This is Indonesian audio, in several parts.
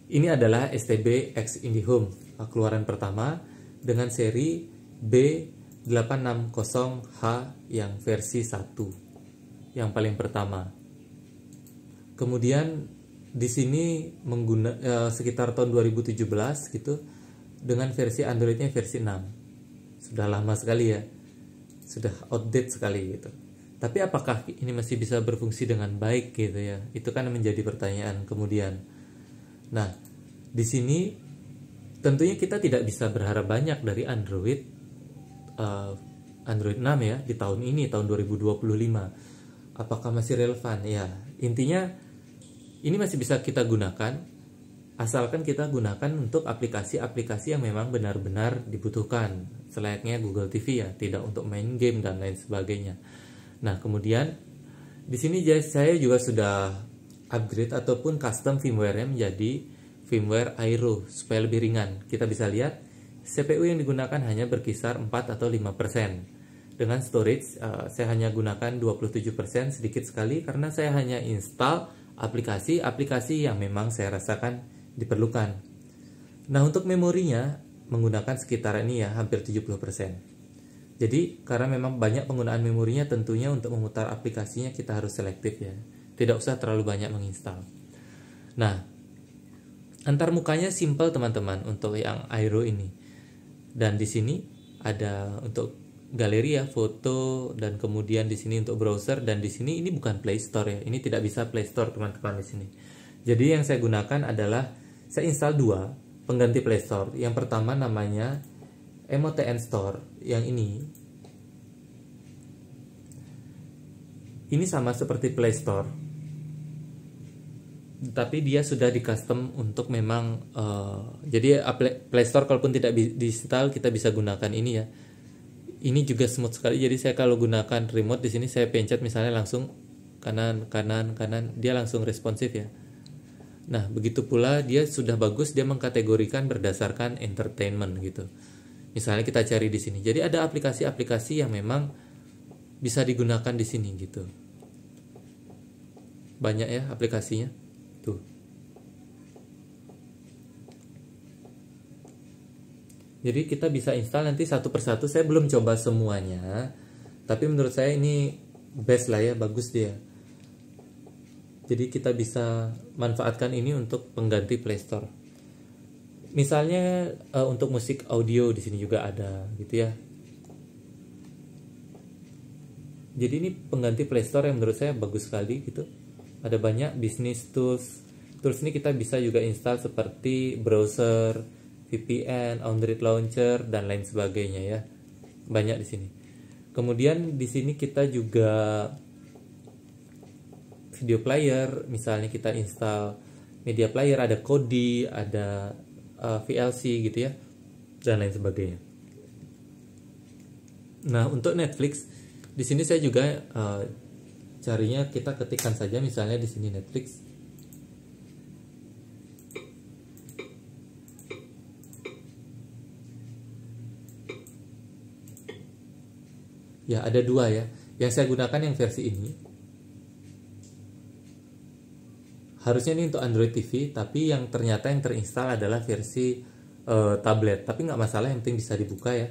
Ini adalah STB X IndiHome, keluaran pertama dengan seri B860H yang versi 1, yang paling pertama. Kemudian di sini sekitar tahun 2017 gitu, dengan versi Androidnya versi 6. Sudah lama sekali ya, sudah outdated sekali gitu. Tapi apakah ini masih bisa berfungsi dengan baik gitu ya? Itu kan menjadi pertanyaan kemudian. Nah, di sini tentunya kita tidak bisa berharap banyak dari Android 6 ya di tahun ini, tahun 2025. Apakah masih relevan? Ya, intinya ini masih bisa kita gunakan asalkan kita gunakan untuk aplikasi-aplikasi yang memang benar-benar dibutuhkan, selayaknya Google TV ya, tidak untuk main game dan lain sebagainya. Nah, kemudian di sini saya juga sudah upgrade ataupun custom firmware-nya menjadi firmware Aero supaya lebih ringan. Kita bisa lihat CPU yang digunakan hanya berkisar 4 atau 5%. Dengan storage saya hanya gunakan 27%, sedikit sekali karena saya hanya install aplikasi-aplikasi yang memang saya rasakan diperlukan. Nah, untuk memorinya menggunakan sekitar ini ya, hampir 70%. Jadi karena memang banyak penggunaan memorinya, tentunya untuk memutar aplikasinya kita harus selektif ya. Tidak usah terlalu banyak menginstal. Nah, antar mukanya simple teman-teman untuk yang Aero ini. Dan di sini ada untuk galeri ya, foto, dan kemudian di sini untuk browser, dan di sini ini bukan Play Store ya. Ini tidak bisa Play Store teman-teman di sini. Jadi yang saya gunakan adalah saya install 2 pengganti Play Store. Yang pertama namanya MOTN Store, yang ini sama seperti Play Store, tapi dia sudah di custom untuk memang jadi Play Store kalaupun tidak diinstal kita bisa gunakan ini ya. Ini juga smooth sekali. Jadi saya kalau gunakan remote di sini saya pencet misalnya langsung kanan, dia langsung responsif ya. Nah, begitu pula dia sudah bagus, dia mengkategorikan berdasarkan entertainment gitu. Misalnya kita cari di sini. Jadi ada aplikasi-aplikasi yang memang bisa digunakan di sini gitu. Banyak ya aplikasinya. Tuh. Jadi kita bisa install nanti satu persatu. Saya belum coba semuanya, tapi menurut saya ini best lah ya, bagus dia. Jadi kita bisa manfaatkan ini untuk pengganti Play Store. Misalnya untuk musik audio di sini juga ada gitu ya. Jadi ini pengganti Play Store yang menurut saya bagus sekali gitu. Ada banyak business tools. Tools ini kita bisa juga install seperti browser, VPN, Android Launcher, dan lain sebagainya ya. Banyak di sini. Kemudian di sini kita juga video player, misalnya kita install media player, ada Kodi, ada VLC gitu ya, dan lain sebagainya. Nah, untuk Netflix di sini saya juga carinya, kita ketikkan saja misalnya di sini Netflix. Ya, ada 2 ya. Yang saya gunakan yang versi ini. Harusnya ini untuk Android TV, tapi yang ternyata yang terinstall adalah versi tablet. Tapi nggak masalah, yang penting bisa dibuka ya.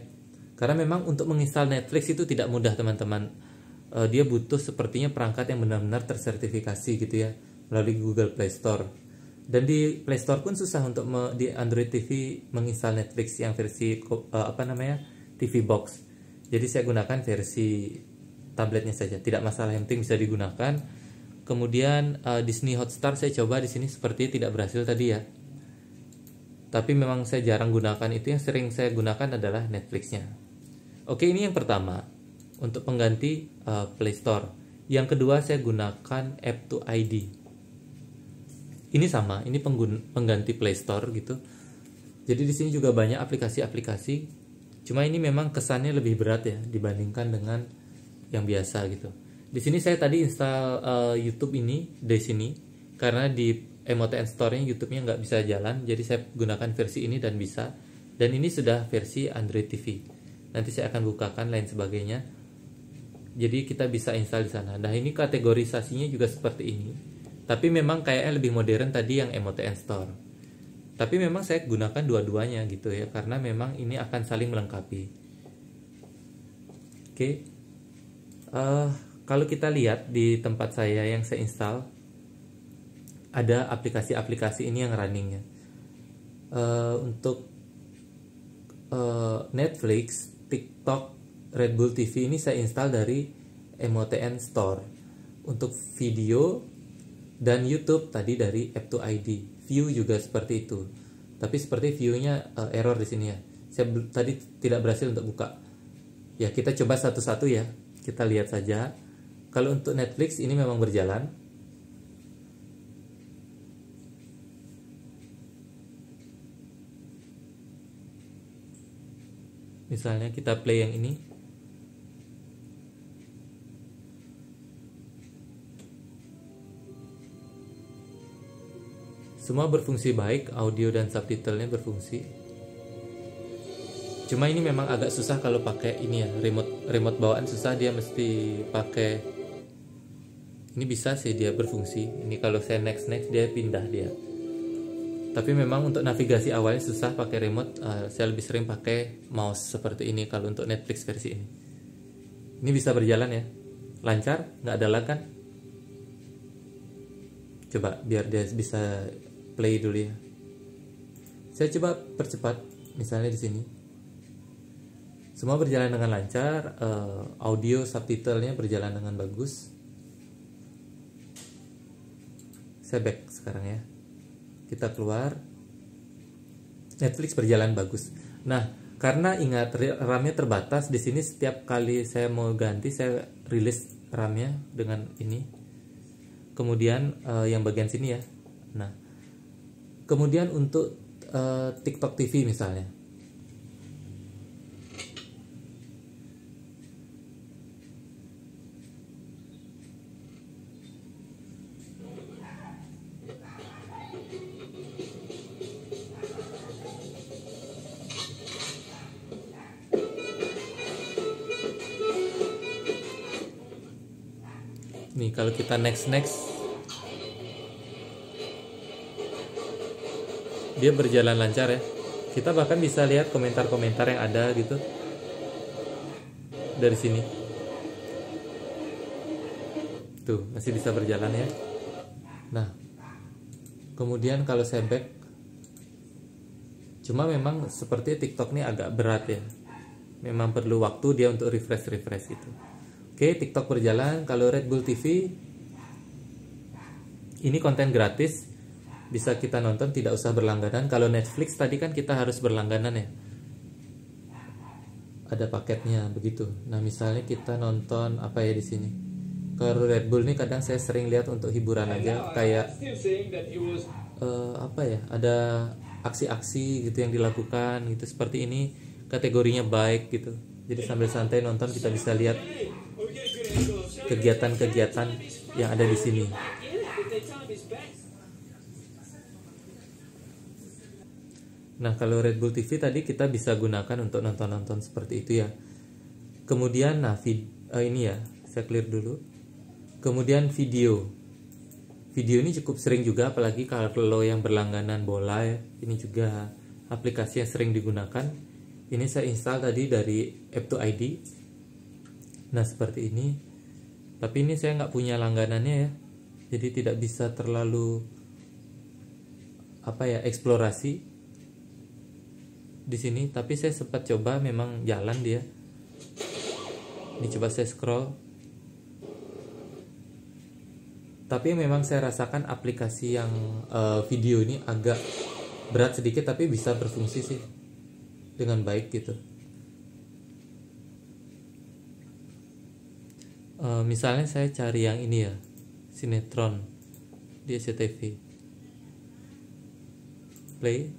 Karena memang untuk menginstal Netflix itu tidak mudah teman-teman. Dia butuh sepertinya perangkat yang benar-benar tersertifikasi gitu ya, melalui Google Play Store. Dan di Play Store pun susah untuk di Android TV menginstal Netflix yang versi TV Box. Jadi saya gunakan versi tabletnya saja, tidak masalah, yang penting bisa digunakan. Kemudian Disney Hotstar saya coba di sini seperti tidak berhasil tadi ya. Tapi memang saya jarang gunakan itu, yang sering saya gunakan adalah Netflixnya. Oke, ini yang pertama untuk pengganti Play Store. Yang kedua saya gunakan App2ID. Ini sama, ini pengganti Play Store gitu. Jadi di sini juga banyak aplikasi-aplikasi. Cuma ini memang kesannya lebih berat ya dibandingkan dengan yang biasa gitu. Di sini saya tadi install YouTube ini di sini karena di MOTN Store-nya YouTube-nya nggak bisa jalan, jadi saya gunakan versi ini dan bisa. Dan ini sudah versi Android TV. Nanti saya akan bukakan lain sebagainya. Jadi kita bisa install di sana. Nah, ini kategorisasinya juga seperti ini. Tapi memang kayaknya lebih modern tadi yang MOTN Store. Tapi memang saya gunakan dua-duanya gitu ya, karena memang ini akan saling melengkapi. Oke. Kalau kita lihat di tempat saya yang saya install, ada aplikasi-aplikasi ini yang running ya. Untuk Netflix, TikTok, Red Bull TV ini saya install dari MOTN Store. Untuk video dan YouTube tadi dari App2ID. View juga seperti itu. Tapi seperti view-nya error di sini ya. Saya tadi tidak berhasil untuk buka. Ya, kita coba satu-satu ya. Kita lihat saja. Kalau untuk Netflix ini memang berjalan. Misalnya kita play yang ini. Semua berfungsi baik, audio dan subtitlenya berfungsi. Cuma ini memang agak susah kalau pakai ini ya, remote bawaan susah, dia mesti pakai. Ini bisa sih dia berfungsi. Ini kalau saya next dia pindah dia. Tapi memang untuk navigasi awalnya susah pakai remote. Saya lebih sering pakai mouse seperti ini kalau untuk Netflix versi ini. Ini bisa berjalan ya, lancar, nggak ada lag kan? Coba biar dia bisa play dulu ya. Saya coba percepat, misalnya di sini. Semua berjalan dengan lancar, audio subtitlenya berjalan dengan bagus. Saya back sekarang ya. Kita keluar. Netflix berjalan bagus. Nah, karena ingat RAM-nya terbatas, di sini setiap kali saya mau ganti saya rilis RAM-nya dengan ini. Kemudian yang bagian sini ya. Nah, kemudian untuk TikTok TV misalnya. Nih kalau kita next dia berjalan lancar ya. Kita bahkan bisa lihat komentar-komentar yang ada gitu dari sini. Tuh masih bisa berjalan ya. Nah, kemudian kalau saya back, cuma memang seperti TikTok ini agak berat ya. Memang perlu waktu dia untuk refresh gitu. Oke, TikTok berjalan. Kalau Red Bull TV ini konten gratis, bisa kita nonton tidak usah berlangganan. Kalau Netflix tadi kan kita harus berlangganan ya. Ada paketnya begitu. Nah, misalnya kita nonton apa ya di sini. Kalau Red Bull ini kadang saya sering lihat untuk hiburan aja, kayak apa ya? Ada aksi-aksi gitu yang dilakukan gitu. Seperti ini kategorinya baik gitu. Jadi sambil santai nonton kita bisa lihat kegiatan-kegiatan yang ada di sini. Nah, kalau Red Bull TV tadi kita bisa gunakan untuk nonton-nonton seperti itu ya. Kemudian ini ya, saya clear dulu. Kemudian video. Video ini cukup sering juga, apalagi kalau yang berlangganan bola ya. Ini juga aplikasi yang sering digunakan. Ini saya install tadi dari App2ID. Nah, seperti ini. Tapi ini saya nggak punya langganannya ya. Jadi tidak bisa terlalu eksplorasi di sini. Tapi saya sempat coba, memang jalan dia. Ini coba saya scroll. Tapi memang saya rasakan aplikasi yang video ini agak berat sedikit, tapi bisa berfungsi sih dengan baik gitu. Misalnya saya cari yang ini ya, sinetron di SCTV. Play.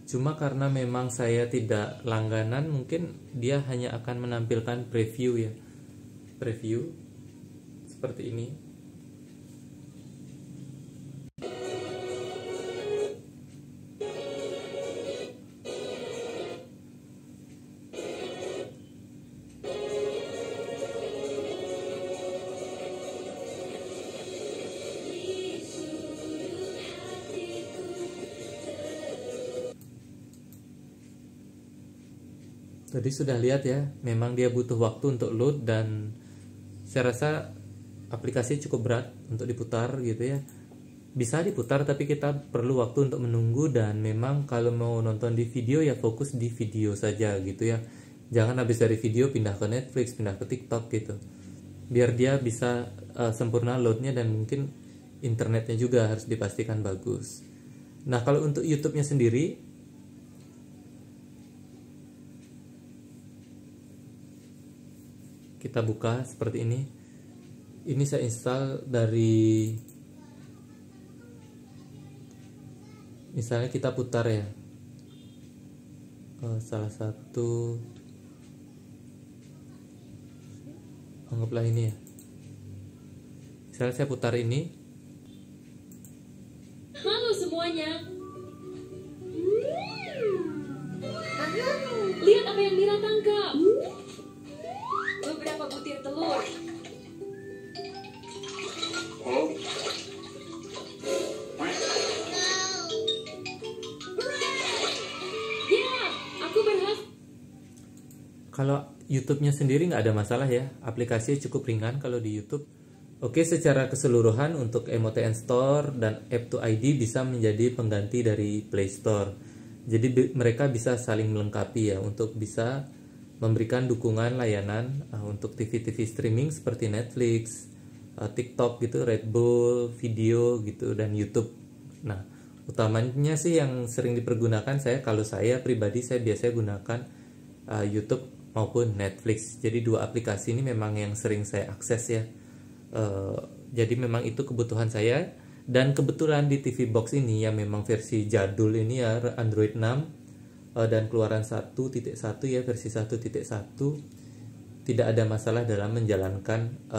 Cuma karena memang saya tidak langganan, mungkin dia hanya akan menampilkan preview ya. Preview seperti ini. Jadi sudah lihat ya, memang dia butuh waktu untuk load, dan saya rasa aplikasi cukup berat untuk diputar gitu ya. Bisa diputar tapi kita perlu waktu untuk menunggu, dan memang kalau mau nonton di video ya fokus di video saja gitu ya. Jangan habis dari video pindah ke Netflix, pindah ke TikTok gitu. Biar dia bisa sempurna loadnya, dan mungkin internetnya juga harus dipastikan bagus. Nah, kalau untuk YouTube-nya sendiri, kita buka seperti ini. Ini saya install dari, misalnya kita putar ya, salah satu, anggaplah ini ya, misalnya saya putar ini. Halo semuanya. Lihat apa yang Mira tangkap. Beberapa butir telur. Ya, aku berhasil. Kalau YouTube-nya sendiri nggak ada masalah ya, aplikasinya cukup ringan kalau di YouTube. Oke, secara keseluruhan untuk MOTN Store dan App2ID bisa menjadi pengganti dari Play Store. Jadi mereka bisa saling melengkapi ya, untuk bisa memberikan dukungan layanan untuk TV-TV streaming seperti Netflix, TikTok gitu, Red Bull, video gitu, dan YouTube. Nah, utamanya sih yang sering dipergunakan kalau saya pribadi, saya biasanya gunakan YouTube maupun Netflix. Jadi dua aplikasi ini memang yang sering saya akses ya. Jadi memang itu kebutuhan saya, dan kebetulan di TV Box ini yang memang versi jadul ini ya, Android 6 dan keluaran 1.1 ya, versi 1.1, tidak ada masalah dalam menjalankan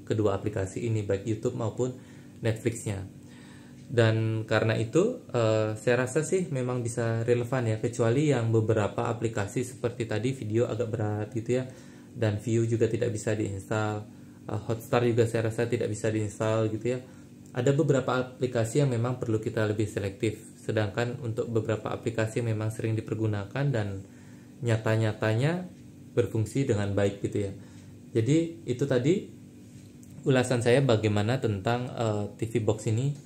kedua aplikasi ini, baik YouTube maupun Netflixnya. Dan karena itu saya rasa sih memang bisa relevan ya, kecuali yang beberapa aplikasi seperti tadi video agak berat gitu ya, dan View juga tidak bisa diinstal, Hotstar juga saya rasa tidak bisa diinstal gitu ya. Ada beberapa aplikasi yang memang perlu kita lebih selektif, sedangkan untuk beberapa aplikasi yang memang sering dipergunakan dan nyata-nyatanya berfungsi dengan baik gitu ya. Jadi itu tadi ulasan saya bagaimana tentang TV Box ini,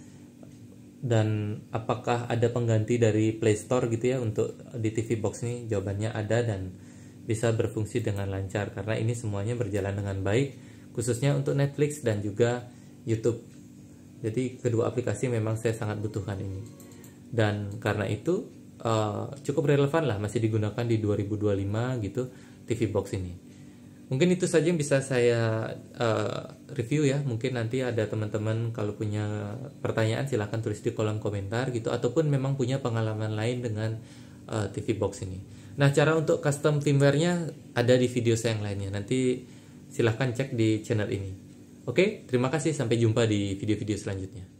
dan apakah ada pengganti dari Play Store gitu ya untuk di TV Box ini. Jawabannya ada, dan bisa berfungsi dengan lancar karena ini semuanya berjalan dengan baik, khususnya untuk Netflix dan juga YouTube. Jadi kedua aplikasi memang saya sangat butuhkan ini, dan karena itu cukup relevan lah, masih digunakan di 2025 gitu TV Box ini. Mungkin itu saja yang bisa saya review ya. Mungkin nanti ada teman-teman kalau punya pertanyaan silahkan tulis di kolom komentar gitu, ataupun memang punya pengalaman lain dengan TV Box ini. Nah, cara untuk custom firmware-nya ada di video saya yang lainnya, nanti silahkan cek di channel ini. Oke, terima kasih, sampai jumpa di video-video selanjutnya.